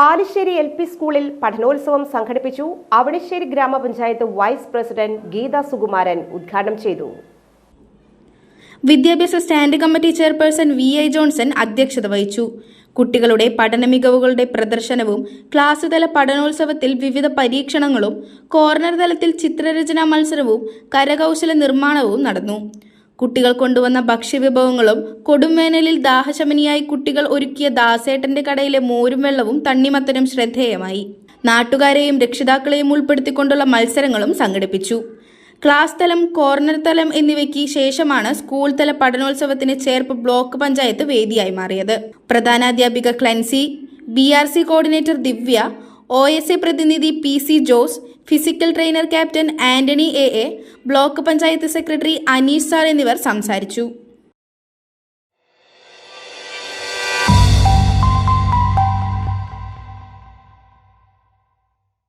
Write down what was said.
Palissery LP സ്കൂളിൽ പഠനോത്സവം സംഘടിപ്പിച്ചു. അവണിശ്ശേരി ഗ്രാമപഞ്ചായത്ത് വൈസ് പ്രസിഡന്റ് ഗീത സുകുമാരൻ ഉദ്ഘാടനം ചെയ്തു. വിദ്യാഭ്യാസ standing committee chairperson VI Johnson അധ്യക്ഷത വഹിച്ചു. കുട്ടികളുടെ പഠന മികവുകളുടെ പ്രദർശനവും ക്ലാസ് തല പഠനോത്സവത്തിൽ വിവിധ പരീക്ഷണങ്ങളും കോർണർ തലത്തിൽ ചിത്രരചനാ മത്സരവും കരകൗശല നിർമ്മാണവും നടന്നു. കുട്ടികൾ കൊണ്ടുവന്ന ഭക്ഷ്യവിഭവങ്ങളും കൊടുംവേനലിൽ ദാഹശമനിയായി കുട്ടികൾ ഒരുക്കിയ ദാസേട്ടന്റെ കടയിലെ മോരും വെള്ളവും തണ്ണിമത്തനും ശ്രദ്ധേയമായി. നാട്ടുകാരെയും രക്ഷിതാക്കളെയും ഉൾപ്പെടുത്തിക്കൊണ്ടുള്ള മത്സരങ്ങളും സംഘടിപ്പിച്ചു. ക്ലാസ് തലം, കോർണർ തലം എന്നിവയ്ക്ക് ശേഷമാണ് സ്കൂൾ തല പഠനോത്സവത്തിന് ചേർപ്പ് ബ്ലോക്ക് പഞ്ചായത്ത് വേദിയായി മാറിയത്. പ്രധാനാധ്യാപിക ക്ലൻസി, BRC കോർഡിനേറ്റർ ദിവ്യ, OSA പ്രതിനിധി PC Jose, physical trainer captain Antony AA, block panchayat secretary Aneesh sir എന്നിവർ സംസാരിച്ചു.